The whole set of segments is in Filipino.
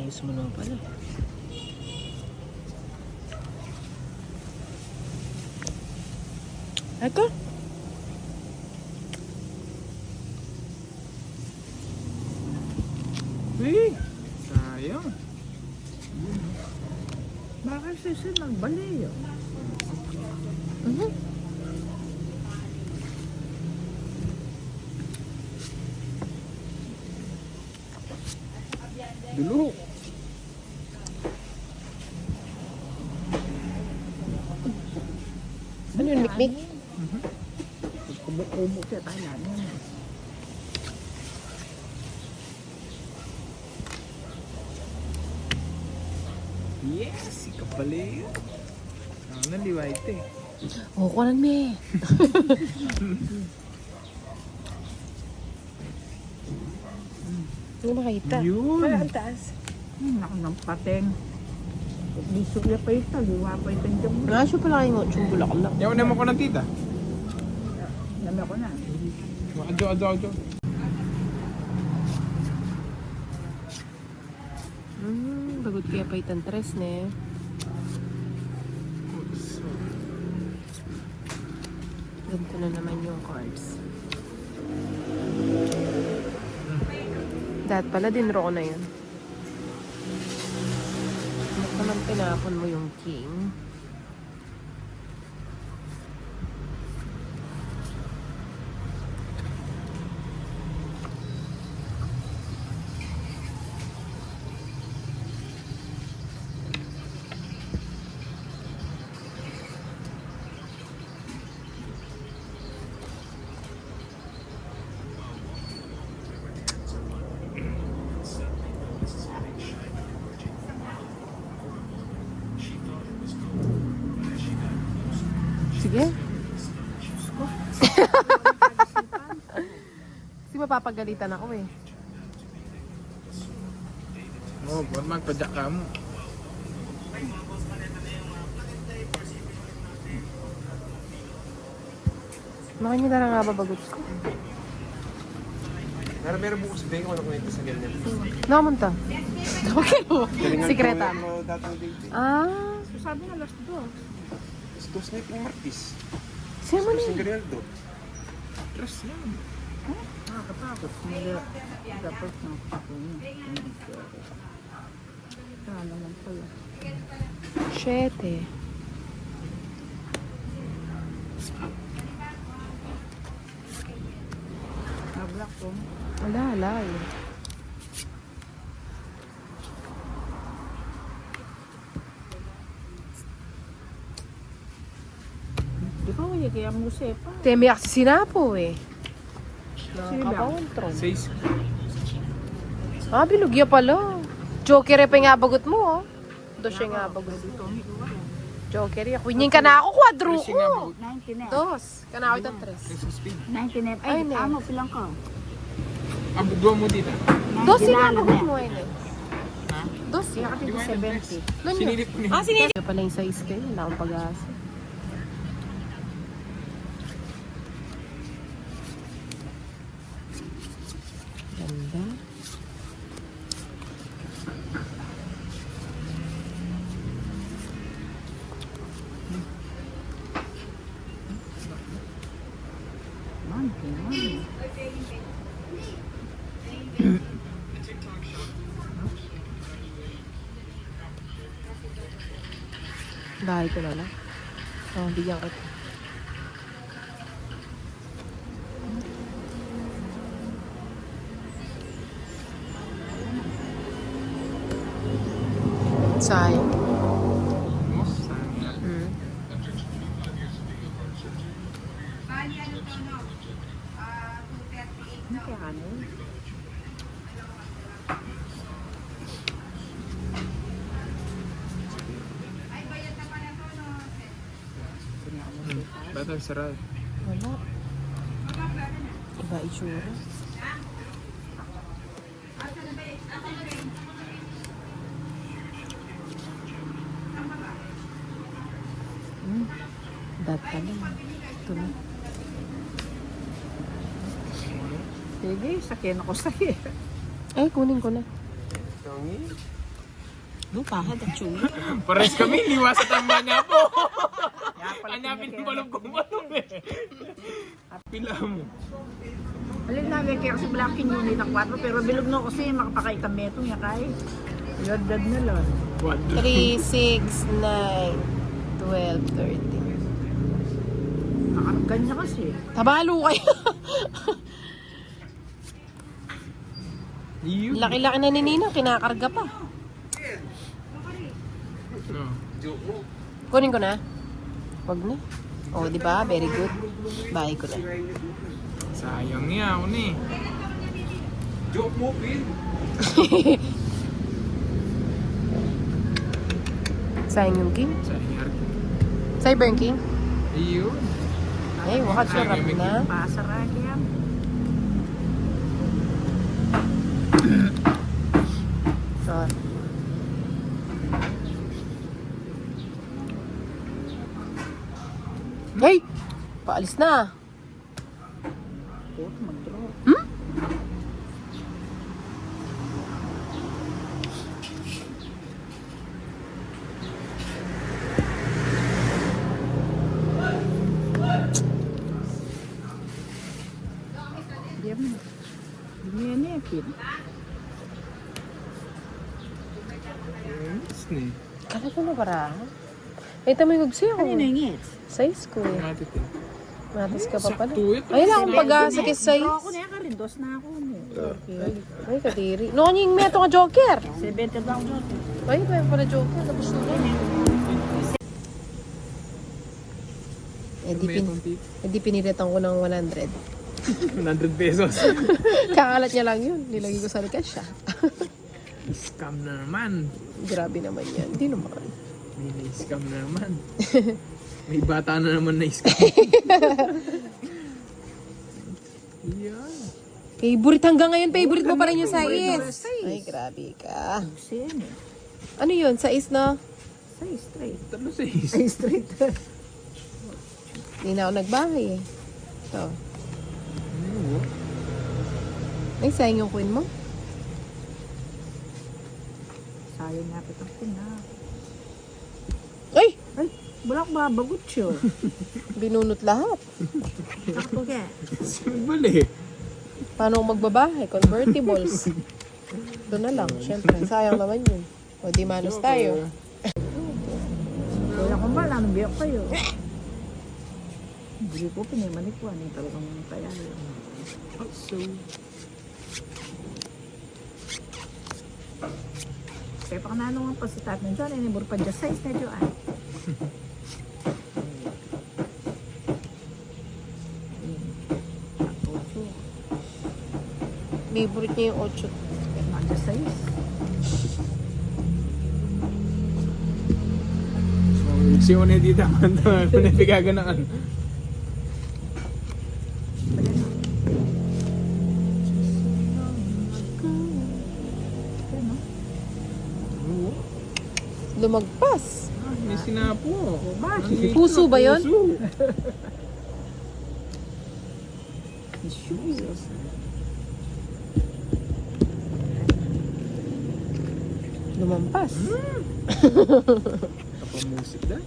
Ayos mo naman pala. Eko? Uy! Sayang. Bakit sisi nagbali yun? Dulo. Ano yun, mikmik? Kubo-kubo siya tayo namin. Yes! Ikaw pala yun. Naliwa ito eh. Oo, kunan me. Hindi makita. Yun! Ay, ang taas. Naku ng pateng. Gusto niya pa ito, liwa pa ito dyan mo. Nasyo pala kayo ng chumbulak lang. Yaw naman ko ng tita. Dami ako na. Adyo. Bagot kaya pa itang tres, ne? Ganito na naman yung cards. Dahil pala din ko na yun. Bakit naman pinapon mo yung king? Sige. Kasi mapapagalitan ako eh. Oo, magpadyak ka mo. Makanya na nga babagot ko. Meron bukas sa bengko, ako nito sa ganyan. Nakamunta. Okay mo. Sikreta. Mo datang date. Ah. So sabi na last dos. Dos na yung Martis. Siya mo Dos na ng Garialdo. Trust yan. Nakakatakot. Dapat na ako niya. Kaya naman pala. Shete. Nablock ko. Wala eh. Di ba kaya kaya mo sepa? Temi ako si Sinapo eh. Sino ba? Nakakauntron. Says, Ah, bilugya pala. Joker pa nga bagot mo oh. Do siya nga bagot. Dito, may iwan. Joker ya. Winning ka na ako, kwadro Kasi nga ko. 99. Dos. Ka na ako itang tres. sa speed. 99. Ay, Ay, ne. amo, pilang ko. Ang bugwa mo dito. Dos yung nga Ginalo bagot na. mo eh. Ha? Dos Kaya ya. ka dito 70. Ganyan. Sinilip ko niya. Ah, sinili. Kaya pala yung size kayo. Wala akong pag-asa. Ganda. Man, man. Bahay ko na lang. Oh, bigyan ko. Sayang. Hmm. Ano kaya ano? Batang saray. Wala. Iba itsura. Dat pala. Ito na. Sige, sakyan ako sa'yo. Ay, kunin ko na. Tangi. Lupa, hadat chula. Pares kami, liwas sa tamba niya po. Kaya pala Hanapin pinagkaya. yung balong kung balong eh. Pila mo. Alin na, kaya kasi blakin yun ng 4, pero bilog na kasi makapakaitang metong niya kay. Yadad na lang. 4. 3, 6, 9, 12, 13. Nakakargan niya kasi. Tabalo kayo. Yun. Laki-laki na ni Nina, kinakarga pa. No. Joke mo. Kunin ko na. Wag na. Oh, di ba? Very good. Bye ko na. Sayang niya, ako na eh. Joke mo, Phil. Sayang yung king. Sayang niya. Cyber yung king. Ayun. Eh, wakat sarap na. Pasarag yan. Ah. Hey! Paalis na. Put, mag-draw. Diyan mo. Diyan eh, Pin. Ayos na eh. Kala ko na para. Ito may gugsi ako. Ano yung ingit? Size ko eh. Natin eh. Matis ka pa pala. Sakto ito. Ayun akong pag-asa kay Draw size. ko na yan, karindos na ako mo. Okay. Ay, kadiri. Noon yung meto nga joker. 70 daw dyan. Ay, may pala joker. Tapos na yun. Hindi pinilitan ko ng 100. 100 pesos. Kakalat niya lang yun. Nilagay ko sa cash siya. Scam na naman. Grabe naman yan. Hindi naman. May na-scam na naman. May bata na naman na-scam. Yan. Favorite hanggang ngayon. Favorite mo pa rin yung Favorite sais. sais. Ay, grabe ka. Same eh. Ano yun? Sais na? Say straight. Talo sa is. Say straight. Hindi na ako nagbahay eh. Ito. Ay, sayang yung queen mo. Sayang nga pitang pina. Ay! Ay, bulak babagot siya. Binunot lahat. Takto ka. Bali. Paano ako magbabahay? Convertibles. Ito na lang. Siyempre, sayang naman yun. O di manos tayo. Wala kong bala, nang biyak kayo. Hindi ko pinimanik ko. Ano yung talagang kaya yun. So, Kaya pa kanano nga pa si tatang John, inibur pa dyan size na dyan. Favorite niya yung 8. Mga size. siya na dito. Panapigagan ng ano. Oo. Lumagpas. May sinapo. Bakit? Puso ba yun? Puso. Shoes. Lumampas. Kapamusik na.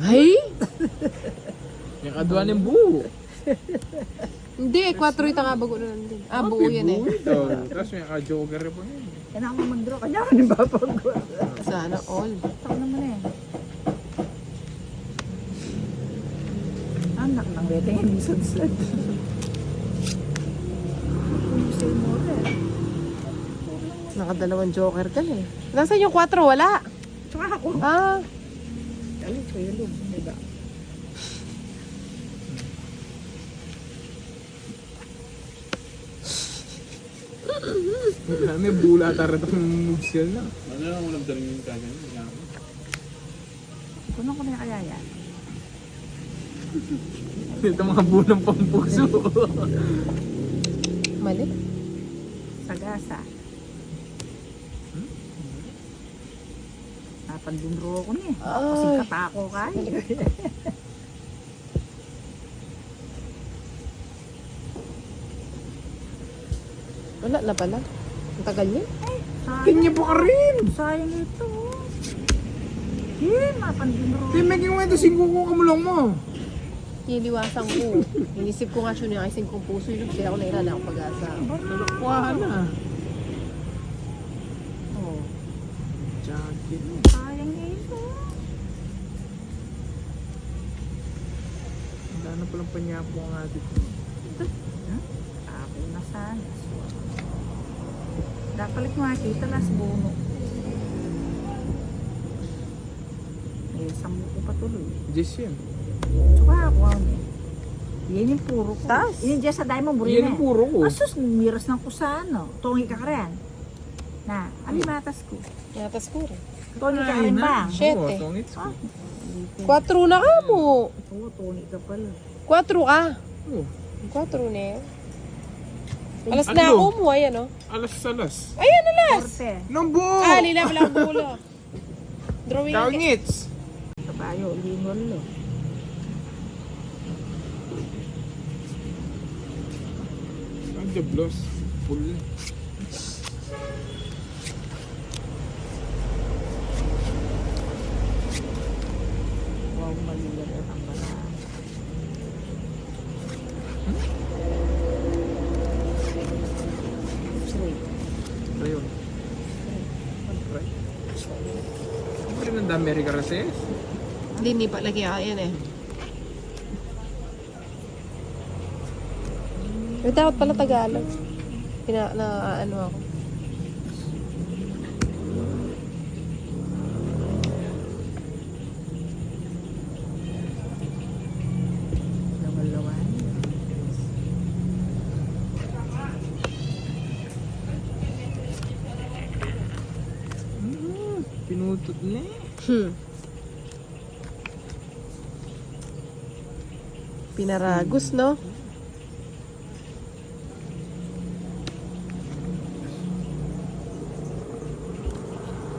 Ay! Yung kadwa ng buo. Hindi, 4 ito nga bago na nandun. Ah, buo yan eh. Tapos may ka-joker pa yun. Yan ako mag-draw. Kanya ako ni Bapag ko. Sana all. Ito naman eh. Anak ng weteng hindi sad-sad. Pusay mo rin. Nakadalawang joker ka na eh. Nasaan yung 4? Wala. Tsaka ako. Ah, Alis ko yung loob. Diba? May bula tarat ang moves yan na. Ano lang walang daling yung kanya? Kuno ko na yung kaya yan. Ito mga bulang pampuso. mali. Sagasa. Napandunro ko niya. Kasi Ay. katako ka. Wala na pala. Ang tagal niya. Sayang. Tingnan po ka rin. Sayang ito. Mapandin ro. Tingnan mo ito, 5 ko kamulong mo. Niliwasan ko. Inisip ko nga siya yung aking 5 puso. Yun, kaya ako nailan ako pag-asa. Nalakwahan na. Oh. Jacket. Sayang ito. Wala na palang panyapo ang atin. Ako na sana. Dapat makita las bono. Eh, 10 ko pa tuloy. Jess yan. Tsaka ako ano. Yan yung puro ko. Tas? Yan dyan sa Diamond Burina. Yan yung puro ko. Asus, miras ng kusano. Tongi ka rin. Na, alimatas ko. Yatas ko rin. Tongi ka rin ba? Siyete. Oo, tongits ko. 4 na ka mo. Oo, tongi ka pala. 4 ka. Oo. 4 na yan. Alas Ano? na ako mo, ayan o. Alas. Ayan, alas. Korte. Nang buo! Ah, lila pala ang bulo. Drawing. Tongits! Kabayo, lingol lo. Ang jablos. Full. Wow, malilat ang bala. Sweet. Ayun. Right. Hindi rin ang dami America Races. Hindi pa lagi ayan eh. May dapat pala Tagalog. Ano ako. Lawan-lawan. Pinutot na eh. Pinaragos, no?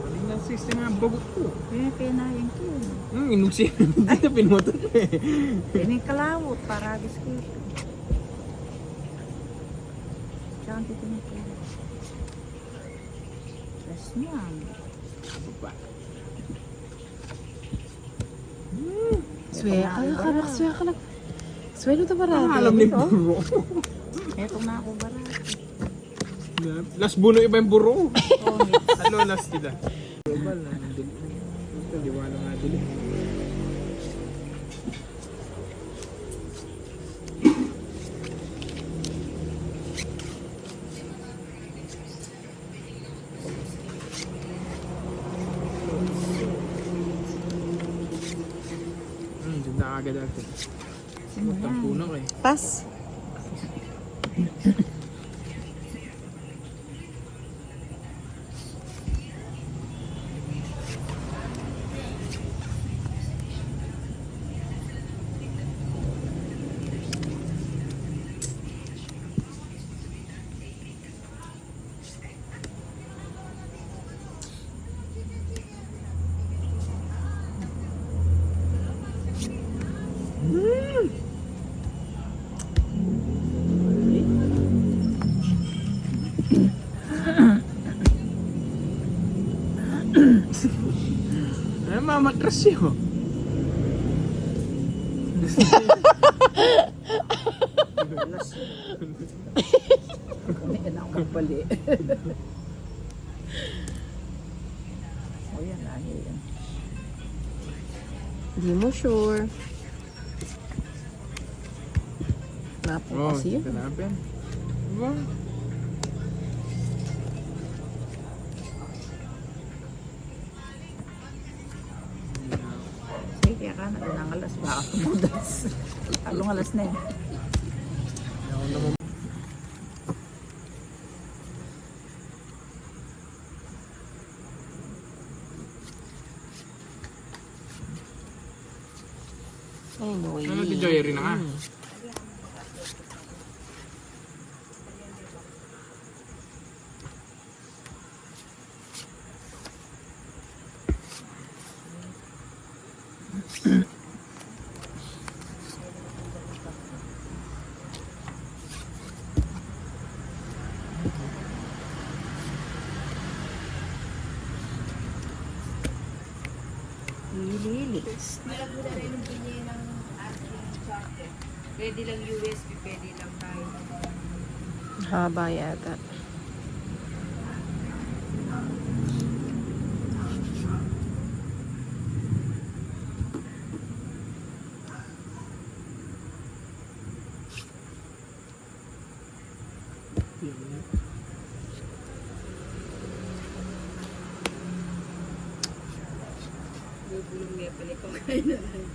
Hindi na system nga bagot ko. Pinayang ko. Inugsi. Hindi na pinutot na eh. Pinikalawot, paragis ko ito. Tsaka ang titingin ko. Yes, ma'am. Baba. Swea ka lang. Swea no to parati. Ang alam ni buro. Eto na ako bara. Last buno iba yung buro. Tongit. Ano last sila? Global na. Ito, liwanag nga dili. Diyan na agad natin. Butang puno eh. Pas. Ano mamatras yun? Hindi na ako magpali. O yan, ano yan. Hindi mo sure. Napo Oo, kasi yun. hanapin. Diba? Sige, kaya ka na, nangalas. Baka tumudas. Talong alas na yan. Ako naman. Ay, no way. Ano si Joy rin na nga? Malagura rin yung pinye ng ating charter. Pwede lang USB, pwede lang tayo. Haba yata. Bubulong niya pala kung kain na lang.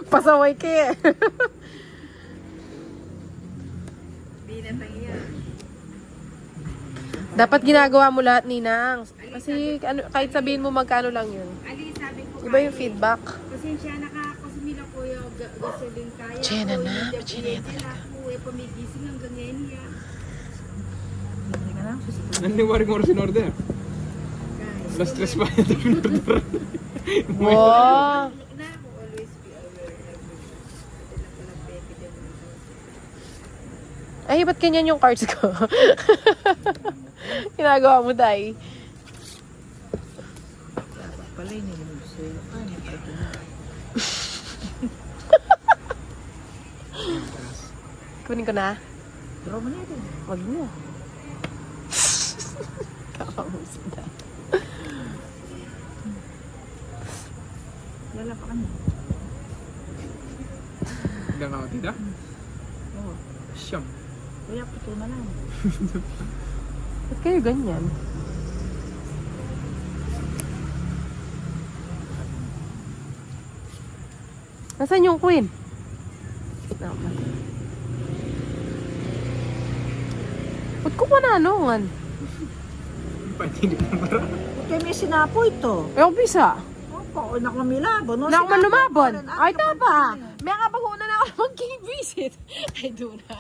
Pasaway ka eh. Di na tayo. Dapat ginagawa mo lahat, Ninang. Kasi ano, kahit sabihin mo magkano lang yun. Ali, sabi ko Iba yung feedback. pasensya na ka kasi nila kuya gasolin kaya. Chena ko, na, hindi chena ako nila ako pamigising hanggang ngayon niya. Hindi ka na, susunod. Nandiwari ko oras in order. Alas 3 pa ito in-order. Wow! Na ako always be aware. Dala ko lang pepe din. Ay, ba't ganyan yung cards ko? Ginagawa mo, Day. Pala yun yung sa'yo. Ano, ito na. Kunin ko na. Draw mo na ito. Wag mo. Kakamusin na. Lala pa kanya. Ilang ako, tita? Oo. Siyam. Kaya puto na lang. Ba't kayo ganyan? Nasaan yung queen? Ba't ko pananongan? Hindi ko para. Kaya may sinapo ito. Ewan bisa. Opo, anak mo milabon. No, Wala man lumabon. sinapo. Ay, tama. May kapag una na ako mag-visit. Ay, doon na.